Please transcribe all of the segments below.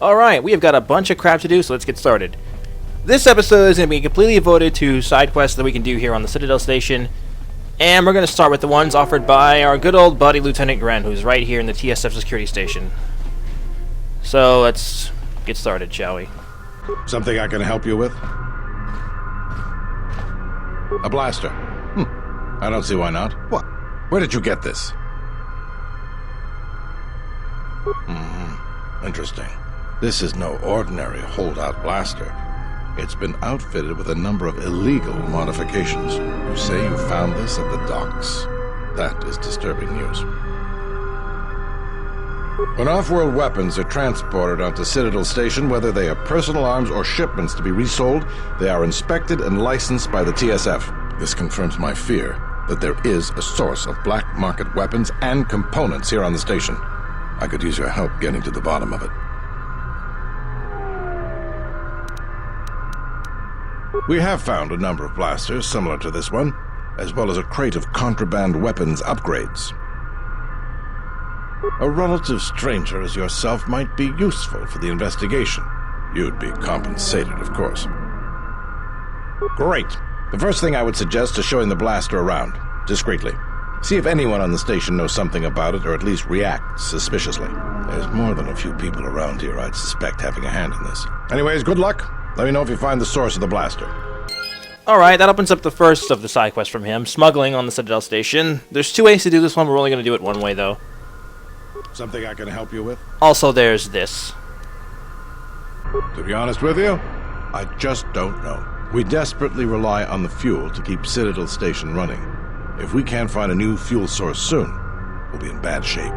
Alright, we have got a bunch of crap to do, so let's get started. This episode is going to be completely devoted to side quests that we can do here on the Citadel Station. And we're going to start with the ones offered by our good old buddy Lieutenant Gren, who's right here in the TSF security station. So let's get started, shall we? Something I can help you with? A blaster. I don't see why not. What? Where did you get this? Interesting. This is no ordinary holdout blaster. It's been outfitted with a number of illegal modifications. You say you found this at the docks. That is disturbing news. When off-world weapons are transported onto Citadel Station, whether they are personal arms or shipments to be resold, they are inspected and licensed by the TSF. This confirms my fear that there is a source of black market weapons and components here on the station. I could use your help getting to the bottom of it. We have found a number of blasters similar to this one, as well as a crate of contraband weapons upgrades. A relative stranger as yourself might be useful for the investigation. You'd be compensated, of course. Great. The first thing I would suggest is showing the blaster around, discreetly. See if anyone on the station knows something about it, or at least reacts suspiciously. There's more than a few people around here I'd suspect having a hand in this. Anyways, good luck. Let me know if you find the source of the blaster. Alright, that opens up the first of the side quests from him, Smuggling on the Citadel Station. There's two ways to do this one, we're only going to do it one way though. Something I can help you with? Also, there's this. To be honest with you, I just don't know. We desperately rely on the fuel to keep Citadel Station running. If we can't find a new fuel source soon, we'll be in bad shape.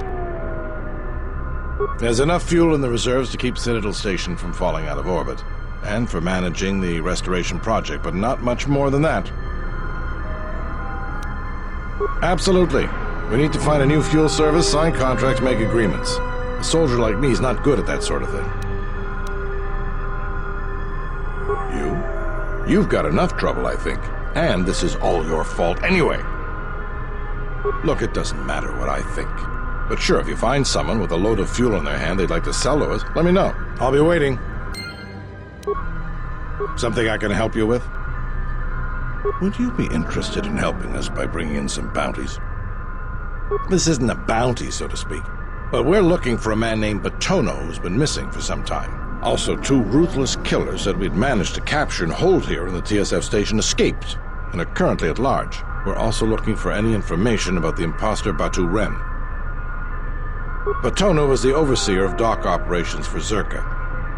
There's enough fuel in the reserves to keep Citadel Station from falling out of orbit, and for managing the restoration project, but not much more than that. Absolutely. We need to find a new fuel service, sign contracts, make agreements. A soldier like me is not good at that sort of thing. You've got enough trouble, I think. And this is all your fault anyway. Look, it doesn't matter what I think. But sure, if you find someone with a load of fuel in their hand they'd like to sell to us, let me know. I'll be waiting. Something I can help you with? Would you be interested in helping us by bringing in some bounties? This isn't a bounty, so to speak. But we're looking for a man named Batono who's been missing for some time. Also, two ruthless killers that we'd managed to capture and hold here in the TSF station escaped and are currently at large. We're also looking for any information about the imposter Batu Ren. Batono was the overseer of dock operations for Zerka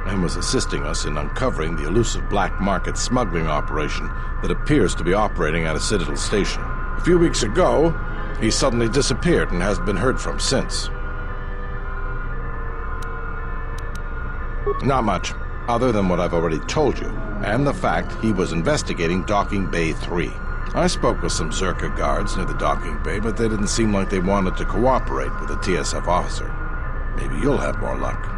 and was assisting us in uncovering the elusive black market smuggling operation that appears to be operating at a Citadel station. A few weeks ago, he suddenly disappeared and hasn't been heard from since. Not much, other than what I've already told you, and the fact he was investigating Docking Bay 3. I spoke with some Zerka guards near the docking bay, but they didn't seem like they wanted to cooperate with a TSF officer. Maybe you'll have more luck.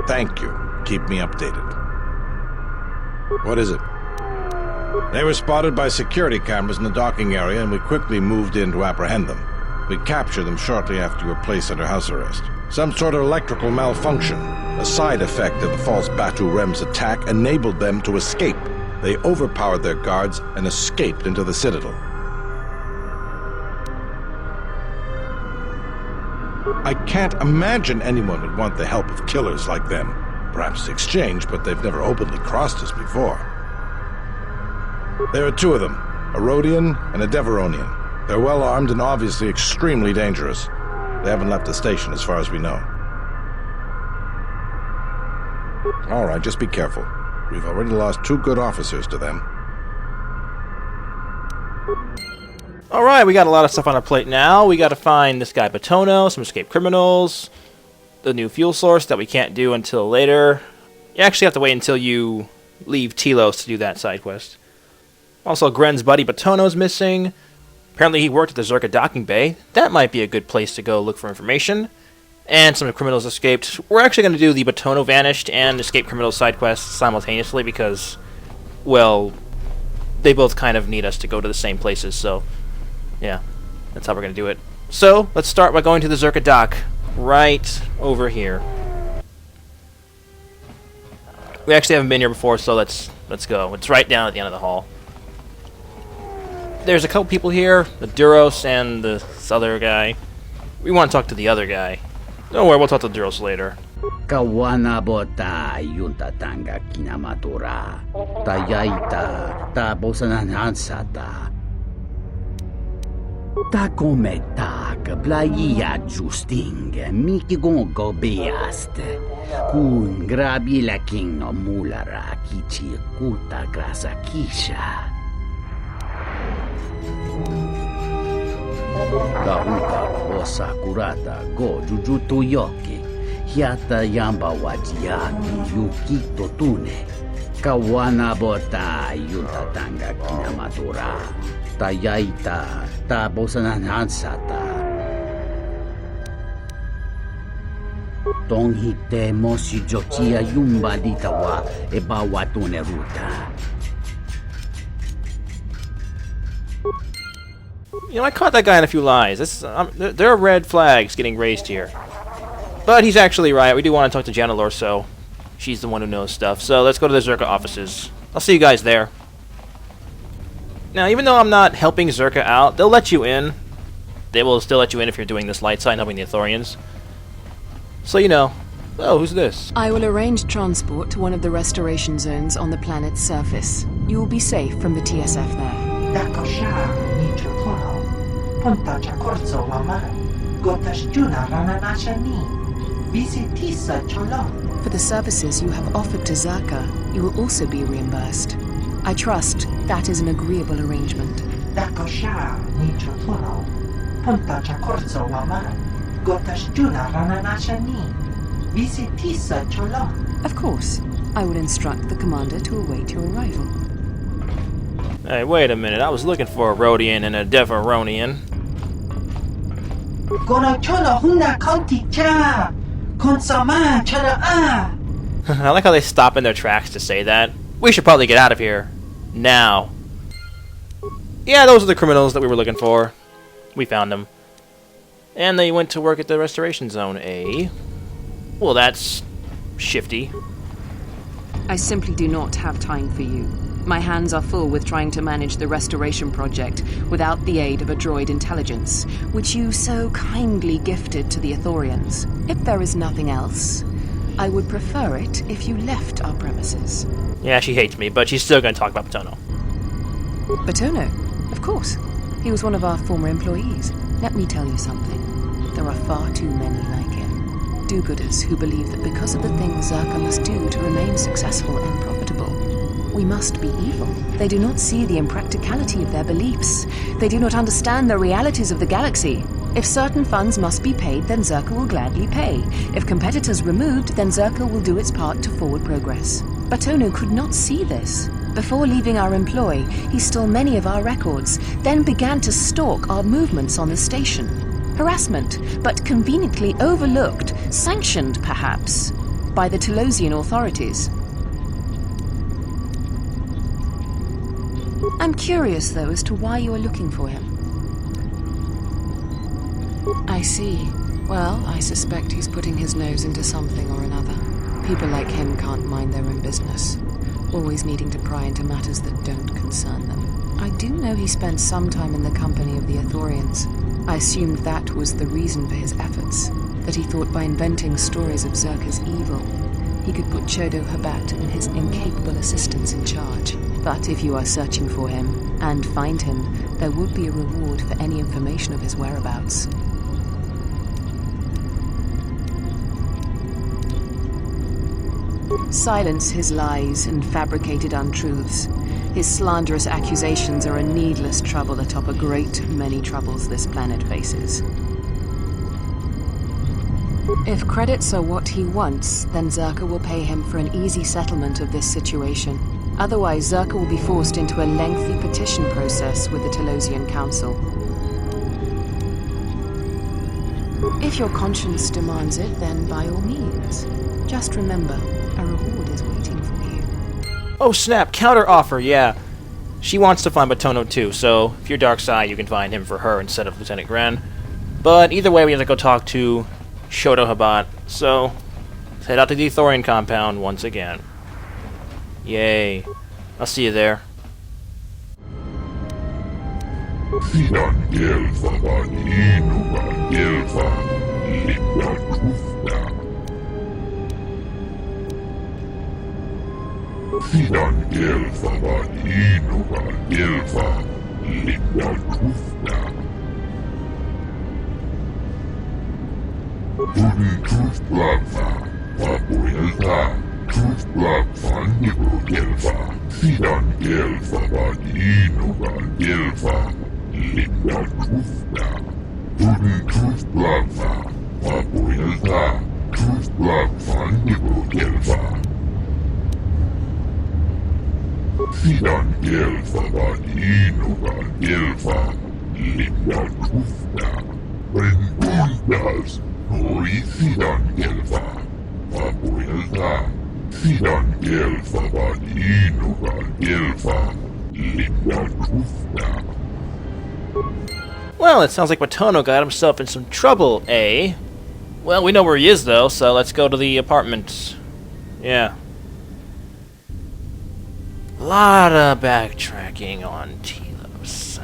Thank you. Keep me updated. What is it? They were spotted by security cameras in the docking area, and we quickly moved in to apprehend them. We captured them shortly after you were placed under house arrest. Some sort of electrical malfunction, a side effect of the false Batu Rem's attack, enabled them to escape. They overpowered their guards and escaped into the Citadel. I can't imagine anyone would want the help of killers like them. Perhaps the exchange, but they've never openly crossed us before. There are two of them, a Rhodian and a Deveronian. They're well armed and obviously extremely dangerous. They haven't left the station as far as we know. All right, just be careful. We've already lost two good officers to them. Alright, we got a lot of stuff on our plate now. We gotta find this guy Batono, some escaped criminals, the new fuel source that we can't do until later. You actually have to wait until you leave Telos to do that side quest. Also, Gren's buddy Batono's missing. Apparently he worked at the Zerka docking bay. That might be a good place to go look for information. And some criminals escaped. We're actually going to do the Batono vanished and escaped criminals side quests simultaneously because, well, they both kind of need us to go to the same places, so yeah, that's how we're going to do it. So, let's start by going to the Zerka dock, right over here. We actually haven't been here before, so let's go. It's right down at the end of the hall. There's a couple people here, the Duros and this other guy. We want to talk to the other guy. Don't worry, we'll talk to Duros later. Kawana bota yunta tanga kinamatura. Tayaita ta bosananansata. Ta cometa kablaia justing miki gongo beaste. Kun grabi la king no mulara kichi kuta grasa kisha. Kauka osa kurata go jujutu yoki. Hiata yamba wajiaki yukito tune. Kawana bota yutatanga kinamatura. Tayaita ta bosananansata. Tonghite mosi jokia yumba ditawa ebawa tune ruta. You know, I caught that guy in a few lies. There are red flags getting raised here. But he's actually right. We do want to talk to Janalor, so she's the one who knows stuff. So let's go to the Zerka offices. I'll see you guys there. Now, even though I'm not helping Zerka out, they'll let you in. They will still let you in if you're doing this light side and helping the Ithorians. So you know. Oh, who's this? I will arrange transport to one of the restoration zones on the planet's surface. You will be safe from the TSF there. For the services you have offered to Zerka, you will also be reimbursed. I trust that is an agreeable arrangement. Of course, I will instruct the commander to await your arrival. Hey, wait a minute. I was looking for a Rhodian and a Devaronian. I like how they stop in their tracks to say that. We should probably get out of here. Now. Yeah, those are the criminals that we were looking for. We found them. And they went to work at the restoration zone, eh? Well, that's shifty. I simply do not have time for you. My hands are full with trying to manage the restoration project without the aid of a droid intelligence, which you so kindly gifted to the Ithorians. If there is nothing else, I would prefer it if you left our premises. Yeah, she hates me, but she's still going to talk about Batono. Batono? Of course. He was one of our former employees. Let me tell you something. There are far too many like him. Do-gooders who believe that because of the things Zerka must do to remain successful and profitable, we must be evil. They do not see the impracticality of their beliefs. They do not understand the realities of the galaxy. If certain funds must be paid, then Zerka will gladly pay. If competitors removed, then Zerka will do its part to forward progress. Batono could not see this. Before leaving our employ, he stole many of our records, then began to stalk our movements on the station. Harassment, but conveniently overlooked, sanctioned perhaps, by the Telosian authorities. I'm curious, though, as to why you are looking for him. I see. Well, I suspect he's putting his nose into something or another. People like him can't mind their own business, always needing to pry into matters that don't concern them. I do know he spent some time in the company of the Ithorians. I assumed that was the reason for his efforts, that he thought by inventing stories of Zerka's evil, he could put Chodo Habat and his incapable assistants in charge. But if you are searching for him, and find him, there would be a reward for any information of his whereabouts. Silence his lies and fabricated untruths. His slanderous accusations are a needless trouble atop a great many troubles this planet faces. If credits are what he wants, then Zerka will pay him for an easy settlement of this situation. Otherwise, Zerka will be forced into a lengthy petition process with the Telosian Council. If your conscience demands it, then by all means. Just remember, a reward is waiting for you. Oh snap, counter offer, yeah. She wants to find Batono too, so if you're dark side, you can find him for her instead of Lieutenant Gren. But either way, we have to go talk to Chodo Habat, so let's head out to the Ithorian compound once again. Yay. I'll see you there. Well, it sounds like Batono got himself in some trouble, eh? Well, we know where he is, though, so let's go to the apartment. Yeah. A lot of backtracking on Telos.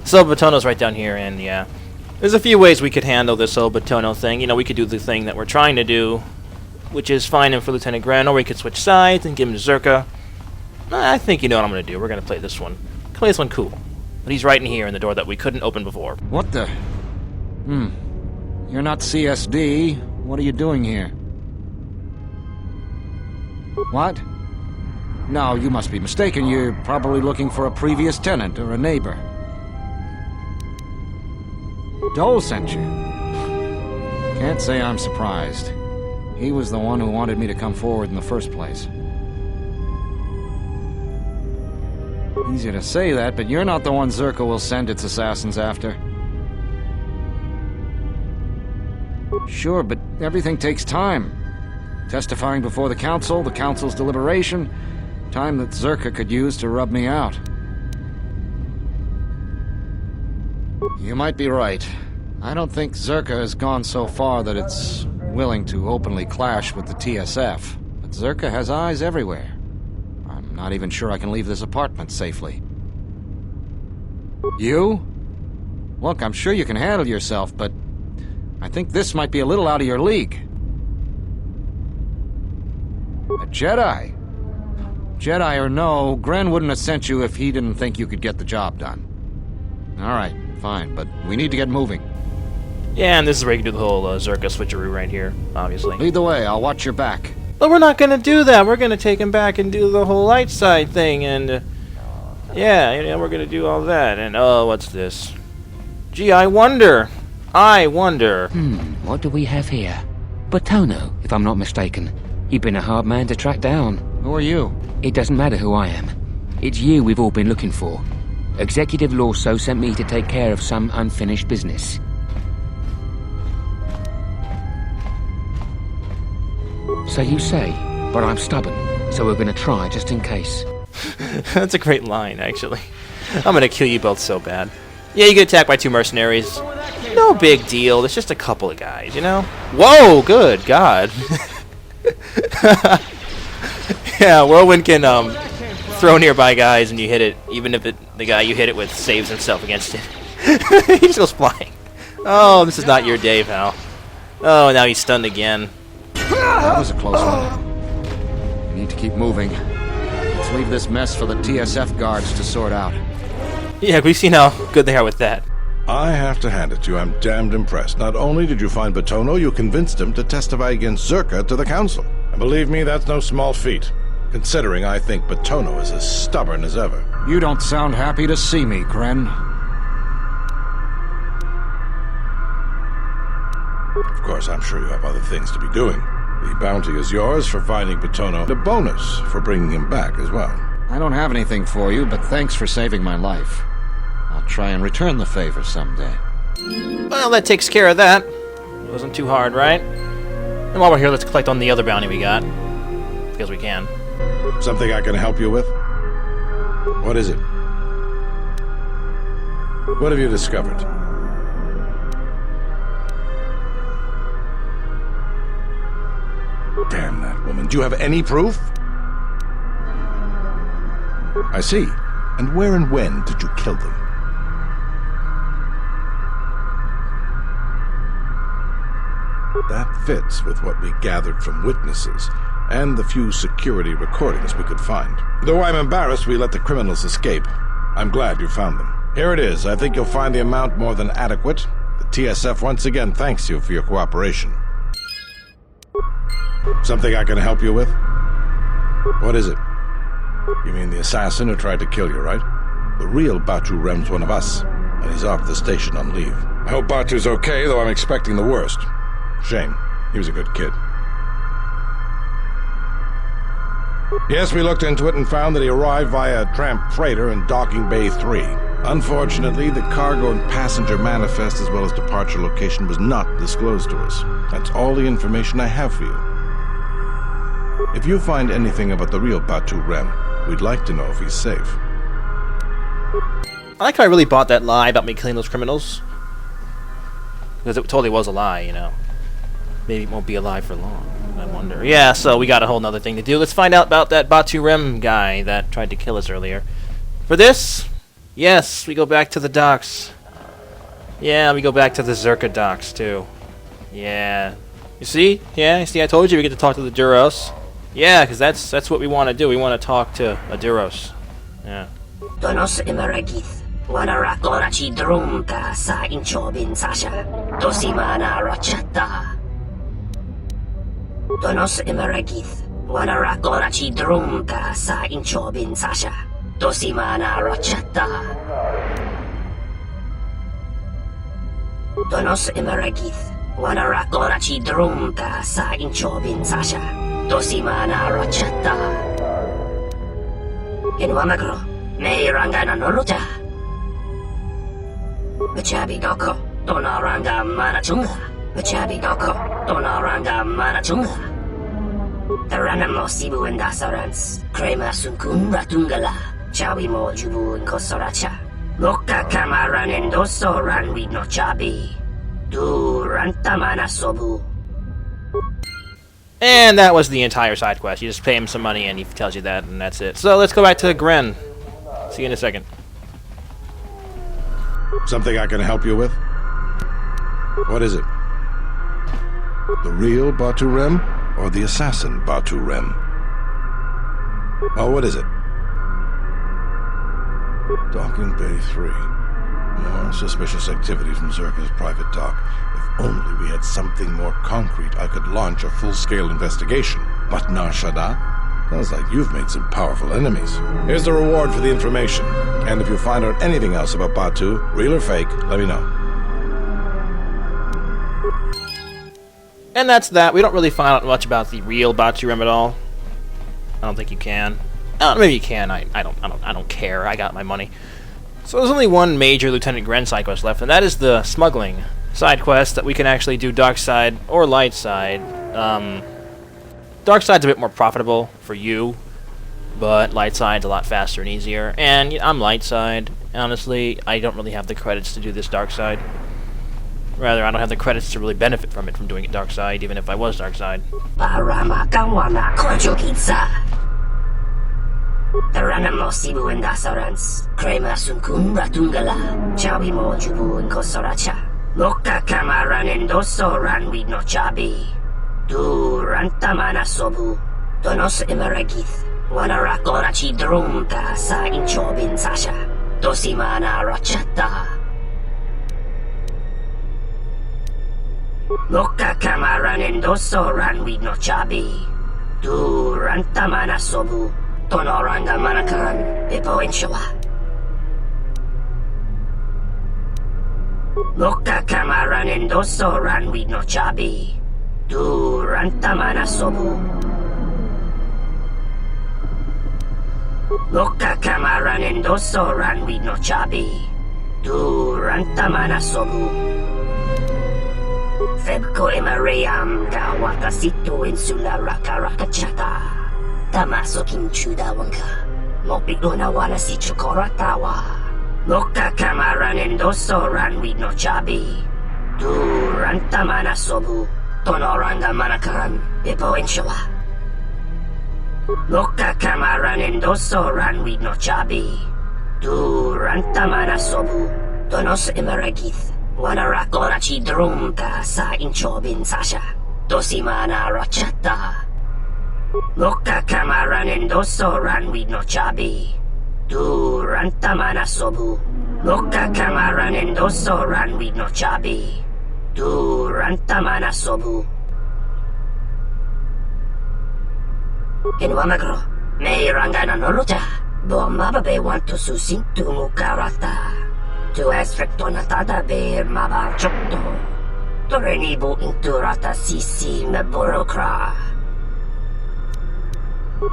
So Batono's right down here, and yeah. There's a few ways we could handle this whole Batono thing. You know, we could do the thing that we're trying to do, which is find him for Lieutenant Gran, or we could switch sides and give him to Zerka. I think you know what I'm going to do. We're going to play this one. Play this one cool. But he's right in here in the door that we couldn't open before. What the? You're not CSD. What are you doing here? What? No, you must be mistaken. You're probably looking for a previous tenant or a neighbor. Dole sent you. Can't say I'm surprised. He was the one who wanted me to come forward in the first place. Easy to say that, but you're not the one Zerka will send its assassins after. Sure, but everything takes time. Testifying before the council's deliberation, time that Zerka could use to rub me out. You might be right. I don't think Zerka has gone so far that it's willing to openly clash with the TSF, but Zerka has eyes everywhere. I'm not even sure I can leave this apartment safely. You? Look, I'm sure you can handle yourself, but I think this might be a little out of your league. A Jedi? Jedi or no, Gren wouldn't have sent you if he didn't think you could get the job done. Alright, fine, but we need to get moving. Yeah, and this is where you can do the whole Zerka switcheroo right here, obviously. Lead the way, I'll watch your back. But we're not going to do that. We're going to take him back and do the whole light side thing, and yeah, you know, we're going to do all that. And oh, what's this? Gee, I wonder. What do we have here? Batono, if I'm not mistaken. You've been a hard man to track down. Who are you? It doesn't matter who I am. It's you we've all been looking for. Executive Lawso sent me to take care of some unfinished business. So you say, but I'm stubborn, so we're gonna try just in case. That's a great line, actually. I'm gonna kill you both so bad. Yeah, you get attacked by 2 mercenaries. No big deal, it's just a couple of guys, you know? Whoa, good God. Yeah, Whirlwind can throw nearby guys and you hit it, even if the guy you hit it with saves himself against it. He just goes flying. Oh, this is not your day, pal. Oh, now he's stunned again. That was a close one. We need to keep moving. Let's leave this mess for the TSF guards to sort out. Yeah, we've seen how good they are with that. I have to hand it to you, I'm damned impressed. Not only did you find Batono, you convinced him to testify against Zerka to the council. And believe me, that's no small feat, considering I think Batono is as stubborn as ever. You don't sound happy to see me, Gren. Of course, I'm sure you have other things to be doing. The bounty is yours for finding Batono, and a bonus for bringing him back as well. I don't have anything for you, but thanks for saving my life. I'll try and return the favor someday. Well, that takes care of that. It wasn't too hard, right? And while we're here, let's collect on the other bounty we got. Because we can. Something I can help you with? What is it? What have you discovered? Damn that woman. Do you have any proof? I see. And where and when did you kill them? That fits with what we gathered from witnesses and the few security recordings we could find. Though I'm embarrassed we let the criminals escape, I'm glad you found them. Here it is. I think you'll find the amount more than adequate. The TSF once again thanks you for your cooperation. Something I can help you with? What is it? You mean the assassin who tried to kill you, right? The real Batu Rem's one of us, and he's off the station on leave. I hope Batu's okay, though I'm expecting the worst. Shame. He was a good kid. Yes, we looked into it and found that he arrived via a tramp freighter in Docking Bay 3. Unfortunately, the cargo and passenger manifest as well as departure location was not disclosed to us. That's all the information I have for you. If you find anything about the real Batu Rem, we'd like to know if he's safe. I like how I really bought that lie about me killing those criminals. Because it totally was a lie, you know. Maybe it won't be alive for long, I wonder. Yeah, so we got a whole nother thing to do. Let's find out about that Batu Rem guy that tried to kill us earlier. For this, yes, we go back to the docks. Yeah, we go back to the Zerka docks, too. Yeah. You see? Yeah, you see, I told you we get to talk to the Duros. Yeah, because that's what we want to do. We want to talk to a Duros. Yeah. Donos emeragith. Wanara korachi drumta sa inchobin sasha. Dosimana rochata. Donos emeragith. Wanara korachi drumta sa inchobin sasha. Dosimana rochata. Donos emeragith. Wanara korachi drumta sa inchobin sasha. Dosimana rochata. In Wamagro, may rangana noruta. Machabi doko, donaranga manachunga. Machabi doko, donaranga manachunga. Taranamo sibu and dasarans, crema sunkun ratungala. Chawi mo jubu and kosoracha. Loka kamaran and doso ran with no chabi. Du rantamana sobu. And that was the entire side quest. You just pay him some money and he tells you that, and that's it. So let's go back to Gren. See you in a second. Something I can help you with? What is it? The real Batu Rem or the assassin Batu Rem? Oh, what is it? Docking Bay 3. More suspicious activity from Zerka's private dock. If only we had something more concrete, I could launch a full-scale investigation. But Narshada? Sounds like you've made some powerful enemies. Here's the reward for the information. And if you find out anything else about Batu, real or fake, let me know. And that's that. We don't really find out much about the real Batu Rem at all. I don't think you can. Maybe you can. I don't care. I got my money. So there's only one major Lieutenant Gren side quest left, and that is the Smuggling side quest that we can actually do dark side or light side. Dark side's a bit more profitable for you, but light side's a lot faster and easier. And I'm light side. Honestly, I don't really have the credits to do this dark side. Rather, I don't have the credits to really benefit from it, from doing it dark side, even if I was dark side. Taranamo sibu and dasarans, crema sunkun ratungala. Chawi mo jubu and kosoracha. Loka kamaran and doso ran with no chabi. Du rantamana sobu. Donos emeragith. Wanara korachi drumta sa inchobin sasha. Dosimana rochata. Loka kamaran and doso ran with no chabi. Du rantamana sobu. Tonoranga manakaran, Epo Inshawa. Loka kamaran and doso ran with no chabi. Du rantamana sobu. Loka kamaran and doso ran with no chabi. Du rantamana sobu. Febko emarayam da wakasitu insula raka chata. Tamaso kinchuda wanka. Mopiguna wana si chokoratawa. Loka kamaran and doso ran with no chabi. Du rantamana sobu. Tonoranga manakaran. Epo inshawa. Moka kamaranen dosoran we no chabi. Tu rantamana sobu. Donos emeragith. Wanarakorachi drumka sa inchobin sasha. Dosimana rachata. Moka kamaranen dosoran we no chabi. Tu rantamana sobu. Moka kamaranen dosoran we no chabi. Tu rantamana sobu. In Wamagro, may rangana noruta. Bomababe want to susintu mukarata. Tu esfectonatata bear mabar chokto. Torenibu inturata sisi meborokra.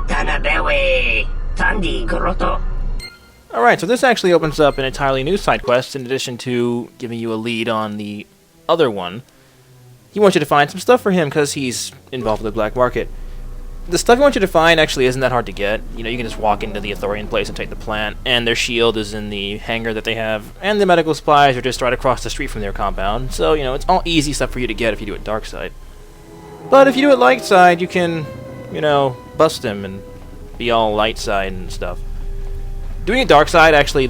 Tanabewe, Tandi Goroto. Alright, so this actually opens up an entirely new side quest in addition to giving you a lead on the other one. He wants you to find some stuff for him because he's involved with the black market. The stuff he wants you to find actually isn't that hard to get. You know, you can just walk into the Athorian place and take the plant, and their shield is in the hangar that they have, and the medical supplies are just right across the street from their compound. So, you know, it's all easy stuff for you to get if you do it dark side. But if you do it light side, you can, you know, bust him and be all light side and stuff. Doing it dark side actually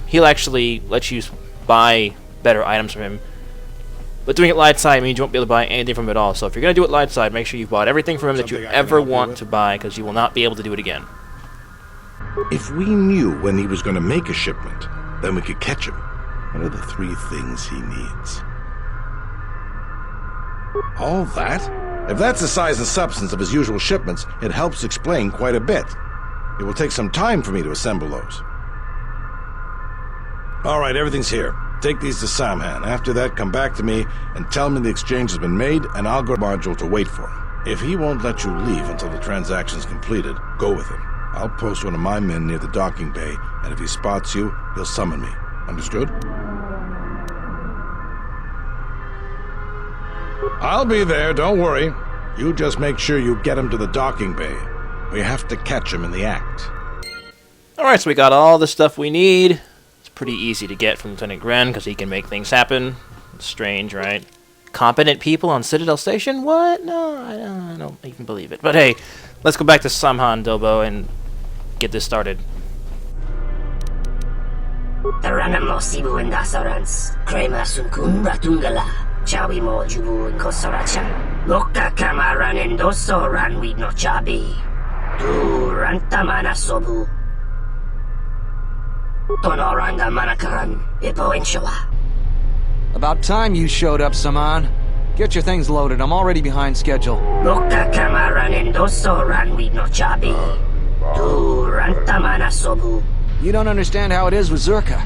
he'll actually let you buy better items from him. But doing it light side means you won't be able to buy anything from him at all. So if you're going to do it light side, make sure you've bought everything from him that you ever want to buy, because you will not be able to do it again. If we knew when he was going to make a shipment, then we could catch him. What are the 3 things he needs? All that? If that's the size and substance of his usual shipments, it helps explain quite a bit. It will take some time for me to assemble those. All right, everything's here. Take these to Samhan. After that, come back to me and tell me the exchange has been made, and I'll go to Module to wait for him. If he won't let you leave until the transaction's completed, go with him. I'll post one of my men near the docking bay, and if he spots you, he'll summon me. Understood? I'll be there, don't worry. You just make sure you get him to the docking bay. We have to catch him in the act. Alright, so we got all the stuff we need. Pretty easy to get from Lieutenant Gren because he can make things happen. It's strange, right? Competent people on Citadel Station? What? No, I don't even believe it. But hey, let's go back to Samhan Dobo and get this started. Taranamo Sibu and Dasarans, Krema Sunkun Ratungala, Chawi Mo Jubu and Kosoracha, Moka Kamaran and Doso Ran we no Chabi, Tu Rantamana Sobu. Tonoranga Manakaran, Ipo and Showa. About time you showed up, Saman. Get your things loaded. I'm already behind schedule. Moka Kamaran and Doso Ran we no Chabi, Tu Rantamana Sobu. You don't understand how it is with Zerka.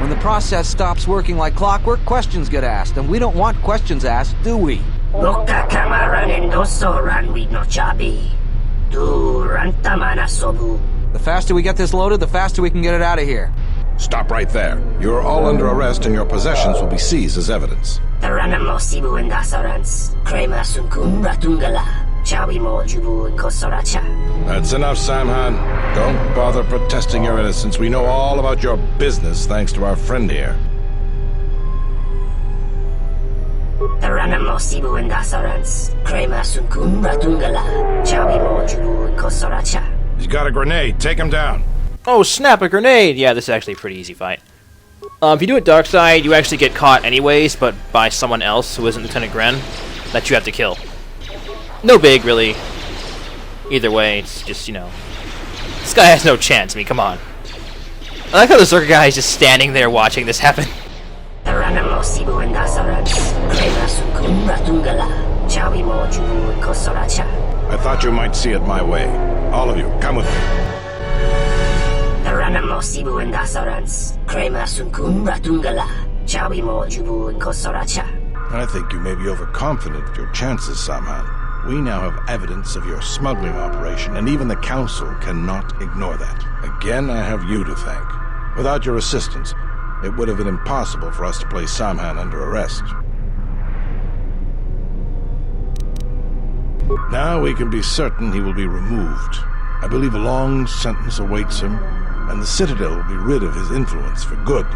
When the process stops working like clockwork, questions get asked, and we don't want questions asked, do we? Moka Kamaran and Doso Ran we no Chabi, Tu Rantamana Sobu. The faster we get this loaded, the faster we can get it out of here. Stop right there. You're all under arrest and your possessions will be seized as evidence. Taranamo Sibu and Dasarans, Krema Sunkun Ratungala, Chawi Mo Jubu and Kosoracha. That's enough, Samhan. Don't bother protesting your innocence. We know all about your business thanks to our friend here. Taranamo Sibu and Dasarans, Krema Sunkun Ratungala, Chawi Mo Jubu and Kosoracha. He's got a grenade. Take him down. Oh, snap, a grenade! Yeah, this is actually a pretty easy fight. If you do it dark side, you actually get caught anyways, but by someone else who isn't Lieutenant Gren, that you have to kill. No big, really. Either way, it's just, you know... This guy has no chance, I mean, come on. I like how the Zerka guy is just standing there watching this happen. Taranamo Sibu and Dasarans, Krema Sunkun Ratungala, Chawi Mo Jubu and Kosoracha. I thought you might see it my way. All of you, come with me. Taranamo Sibu and Dasarans, Krema Sunkun Ratungala, Chawi Mo Jubu and Kosoracha. I think you may be overconfident of your chances, Samhan. We now have evidence of your smuggling operation, and even the Council cannot ignore that. Again, I have you to thank. Without your assistance, it would have been impossible for us to place Samhan under arrest. Now we can be certain he will be removed. I believe a long sentence awaits him, and the Citadel will be rid of his influence for good,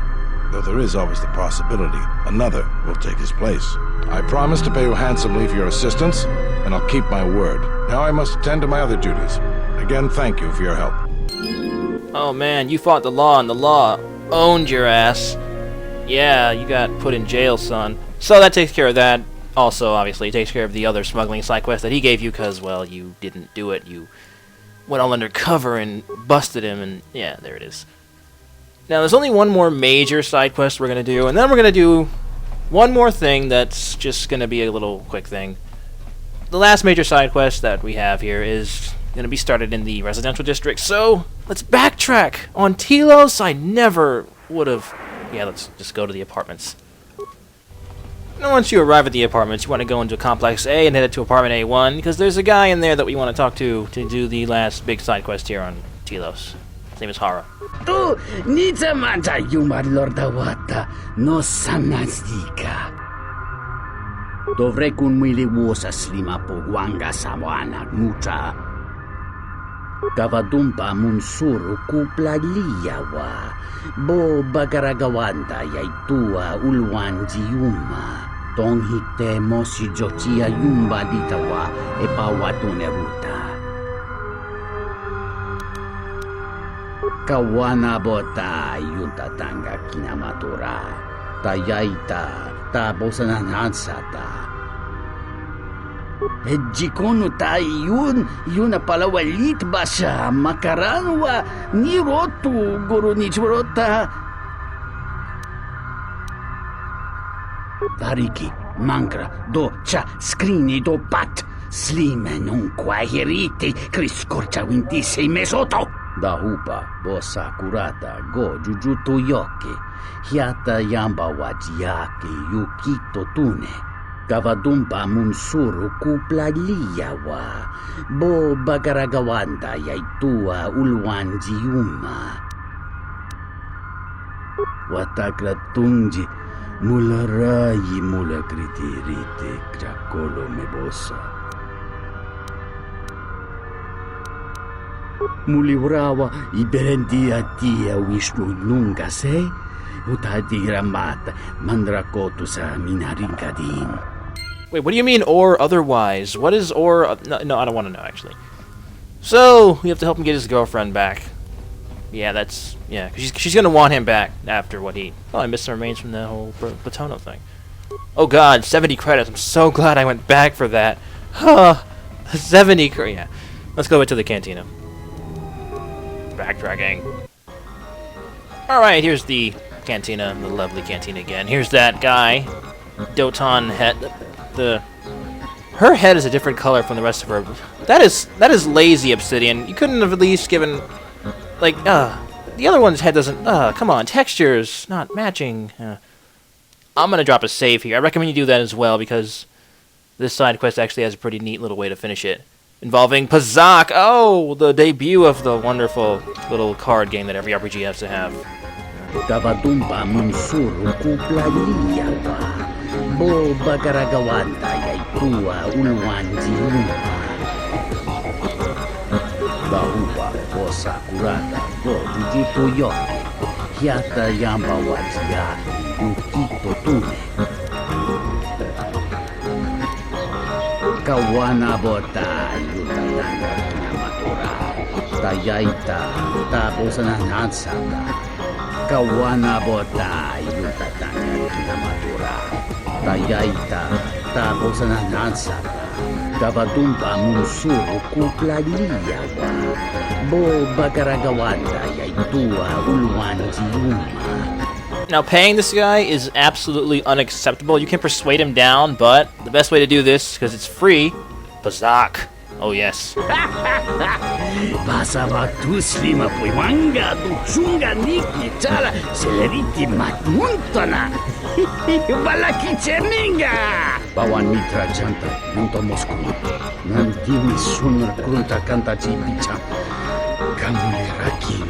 though there is always the possibility another will take his place. I promise to pay you handsomely for your assistance, and I'll keep my word. Now I must attend to my other duties. Again, thank you for your help. Oh man, you fought the law and the law owned your ass. Yeah, you got put in jail, son. So that takes care of that. Also, obviously, it takes care of the other smuggling side quest that he gave you because, well, you didn't do it. You went all undercover and busted him, and yeah, there it is. Now, there's only one more major side quest we're going to do, and then we're going to do one more thing that's just going to be a little quick thing. The last major side quest that we have here is going to be started in the residential district, so let's backtrack. On Telos, I never would have... Yeah, let's just go to the apartments. And once you arrive at the apartments, you want to go into Complex A and head to Apartment A1, because there's a guy in there that we want to talk to do the last big side quest here on Telos. His name is Hara. Tu nița manta yumarilor dawata no samnastika. Dovrei kun mili wosa slima po wanga sawana mucha. Kavadumpa munsuru kupla liyawa. Bo bagaragawanda yaitua ulwanji yuma. Tong hite mosi jotia yumba ditawa e pawatune ruta. Kawana bota yunta tanga kinamatura. Tayaita tabosananansata. Jikono tayo yun na palawalit ba siya makaranwa ni rotu guru ni churota. Variki, mangra, do cha skrini do pat, slime non quahiriti, criscorcia winti sei mesoto. Dahupa, bosa curata, go jujuto yoke, hiata yamba wajiake yukito tune. Kavadumpa munsuru kupla liyawa, bo bagaragawanda yaitua ulwanji yuma. Watakratunji mularayi mula kritirite krakolo mebosa. Muliwrawa iberendia tia Vishnu nunga se, utadira mata mandrakotu sa minaringadin. Wait, what do you mean, or otherwise? What is or... No, I don't want to know, actually. So, we have to help him get his girlfriend back. Yeah, that's... Yeah, because she's going to want him back after what he... Oh, I missed some remains from the whole Batono thing. Oh god, 70 credits. I'm so glad I went back for that. Huh. 70 credits. Yeah. Let's go back to the cantina. Backtracking. Alright, here's the cantina. The lovely cantina again. Here's that guy. Doton head. Her head is a different color from the rest of her. That is lazy, Obsidian. You couldn't have at least given, like, the other one's head doesn't. Come on, textures not matching. I'm gonna drop a save here. I recommend you do that as well because this side quest actually has a pretty neat little way to finish it, involving Pazak. Oh, the debut of the wonderful little card game that every RPG has to have. Bo bagaragawanda yaitua ulwanji yuma. Bahupa bosa kurata go jujuto yoke. Hiata yamba wajia yukito tune. Kawana bota yutatanga kinamatura. Tayaita tabosananansata. Kawana bota yutatanga kinamatura. Tayaita tabosananansata. Kavadumpa munsuru kupla liyawa. Bo bagaragawanda yaitua ulwanji yuma. Now, paying this guy is absolutely unacceptable. You can persuade him down, but the best way to do this, because it's free, Bazak. Oh, yes. Pasaba tu slima puiwanga tu chunga niki chala seleriti matmuntana. Balaki cheminga. Bawan mitra janta yunto Moscow. Nantini sunar krunta kanta chipicha. Kamule rakim.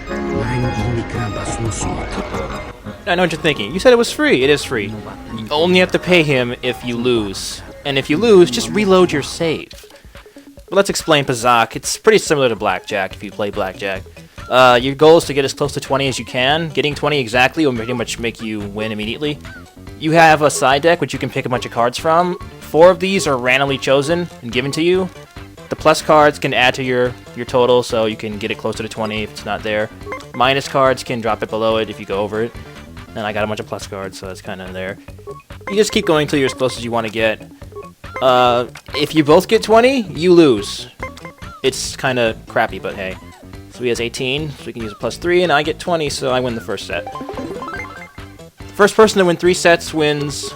Nangini kramba sunsuta. I know what you're thinking. You said it was free. It is free. You only have to pay him if you lose. And if you lose, just reload your save. But let's explain Pazak. It's pretty similar to Blackjack if you play Blackjack. Your goal is to get as close to 20 as you can. Getting 20 exactly will pretty much make you win immediately. You have a side deck which you can pick a bunch of cards from. 4 of these are randomly chosen and given to you. The plus cards can add to your total, so you can get it closer to 20 if it's not there. Minus cards can drop it below it if you go over it. And I got a bunch of plus cards, so that's kind of there. You just keep going until you're as close as you want to get. If you both get 20, you lose. It's kind of crappy, but hey. So he has 18, so we can use a plus 3, and I get 20, so I win the first set. The first person to win 3 sets wins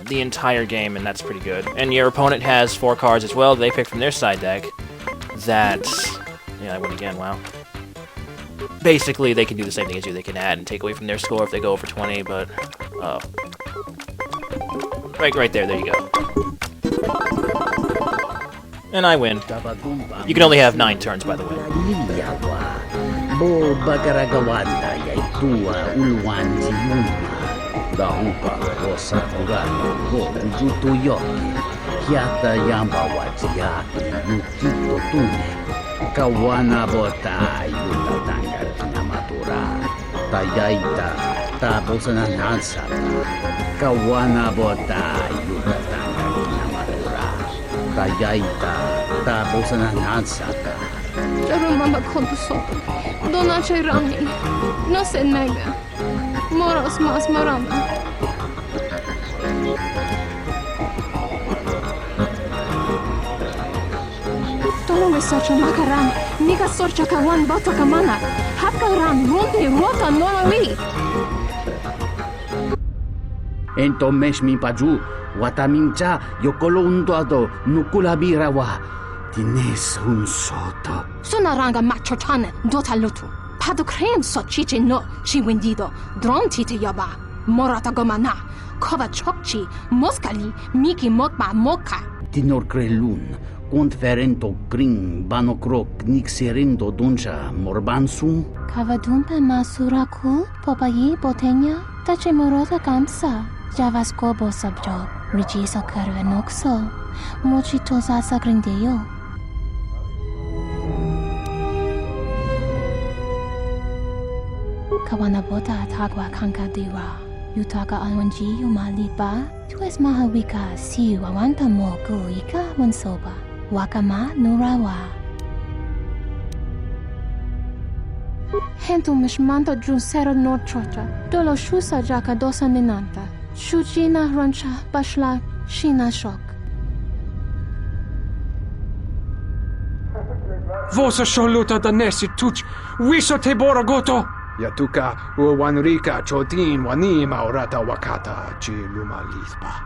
the entire game, and that's pretty good. And your opponent has 4 cards as well they pick from their side deck. That's... yeah, I win again, wow. Basically, they can do the same thing as you. They can add and take away from their score if they go over 20, but... right there you go. And I win. You can only have 9 turns, by the way. Kawana bota yuta tanga kinamatura. Tayaita tapos na nansa. Kawana bota yuta tanga kinamatura. Tayaita tapos na nansa. Pero mama kontuso. Dona rami. No se nega. Moros mas marama. Tolong sorcha makaram, nika sorcha kawan bata kamana, hapkaram runti rota nolawi. Ento mesh mi paju, watamincha yokolo undoado nukulabirawa. Tines un soto. Sunaranga machotane dota lutu. Pado krem so chiche no chi wendido, dron tite yaba. Morata gomana, kova chokchi, moskali, miki mokba moka. Tinor krelun. Conferento gring banokrok nixerendo donja morbansu. Kavadumpe masuraku, popayi botenya, tache morota kamsa. Javaskobo sabjo, rijiso karvenokso, mochitosa sagrindeyo. Kawanabota tagwa kankadiwa. Yutaka alwanji umalipa. Tues mahawika si wawanta mogu ika wansoba. Wakama nurawa. Hento mishmanta junsera norchocha. Dolo shusa jaka dosa ninanta. Shujina rancha bashla shina shok. Vosa sholuta danesi tuch. Wiso te boragoto. Yatuka uwanrika chotin wanima orata wakata chi lumalispa.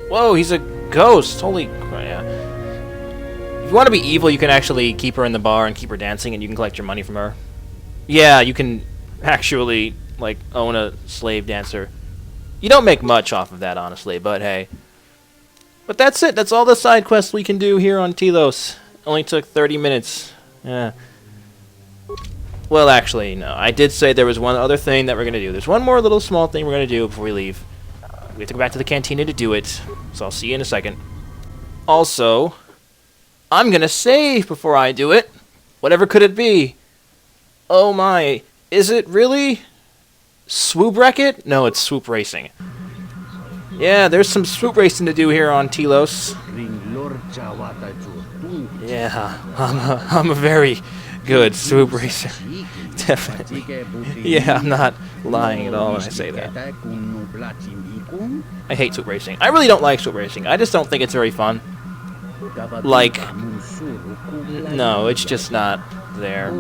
Whoa, he's a ghost. Holy crap. Yeah. If you want to be evil, you can actually keep her in the bar and keep her dancing, and you can collect your money from her. Yeah, you can actually, like, own a slave dancer. You don't make much off of that, honestly, but hey. But that's it. That's all the side quests we can do here on Telos. Only took 30 minutes. Yeah. Well, actually, no. I did say there was one other thing that we're going to do. There's one more little small thing we're going to do before we leave. We have to go back to the cantina to do it, so I'll see you in a second. Also, I'm gonna save before I do it. Whatever could it be? Oh my, is it really Swoop Wreck-It? No, it's Swoop Racing. Yeah, there's some Swoop Racing to do here on Telos. Yeah, I'm a very good Swoop Racer. Definitely. Yeah, I'm not lying at all when I say that. I hate Swoop Racing. I really don't like Swoop Racing. I just don't think it's very fun. Like, no, it's just not there.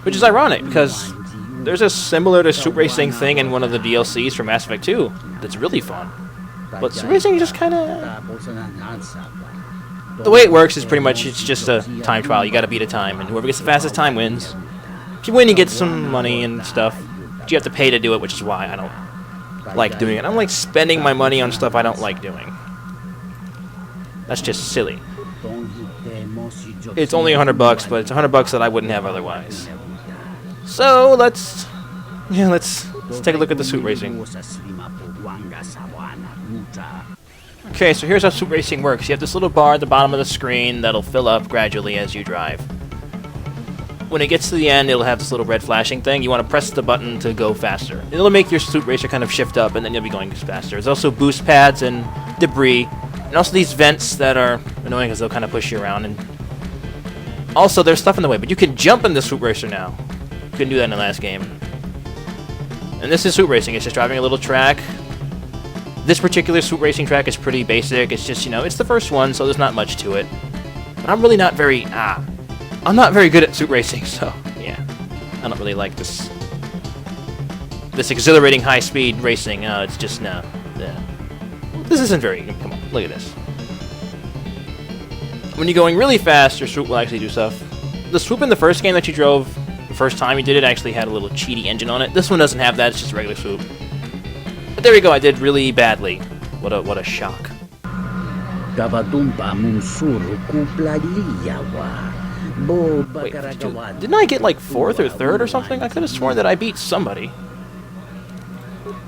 Which is ironic, because there's a similar to Swoop Racing thing in one of the DLCs for Mass Effect 2 that's really fun. But Swoop Racing just kind of... The way it works is pretty much, it's just a time trial. You gotta beat a time, and whoever gets the fastest time wins. If you win, you get some money and stuff. But you have to pay to do it, which is why I don't like doing it. I don't like spending my money on stuff I don't like doing. That's just silly. It's only $100, but it's $100 that I wouldn't have otherwise. So let's take a look at the Swoop Racing. Okay, so here's how Swoop Racing works. You have this little bar at the bottom of the screen that'll fill up gradually as you drive. when it gets to the end, it'll have this little red flashing thing. You want to press the button to go faster. It'll make your Swoop Racer kind of shift up, and then you'll be going faster. There's also boost pads and debris, and also these vents that are annoying because they'll kind of push you around. And also, there's stuff in the way, but you can jump in the Swoop Racer now. You couldn't do that in the last game. And this is Swoop Racing. It's just driving a little track. This particular Swoop Racing track is pretty basic. It's just, it's the first one, so there's not much to it. But I'm really not very, I'm not very good at Swoop Racing, so, yeah. I don't really like this exhilarating high-speed racing. It's just, no. Yeah. This isn't very, come on, look at this. When you're going really fast, your Swoop will actually do stuff. The Swoop in the first game that you drove, the first time you did it, actually had a little cheaty engine on it. This one doesn't have that, it's just a regular Swoop. But there we go, I did really badly. What a shock. Wait, didn't I get like 4th or 3rd or something? I could have sworn that I beat somebody.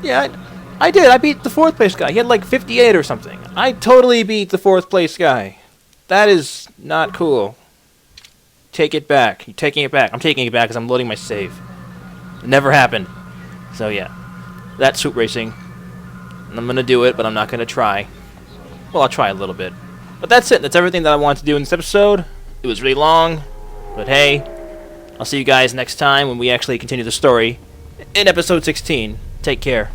Yeah, I did. I beat the 4th place guy. He had like 58 or something. I totally beat the 4th place guy. That is not cool. Take it back. You're taking it back. I'm taking it back because I'm loading my save. It never happened. So yeah, that's Swoop Racing. And I'm going to do it, but I'm not going to try. Well, I'll try a little bit. But that's it. That's everything that I wanted to do in this episode. It was really long, but hey, I'll see you guys next time when we actually continue the story in episode 16. Take care.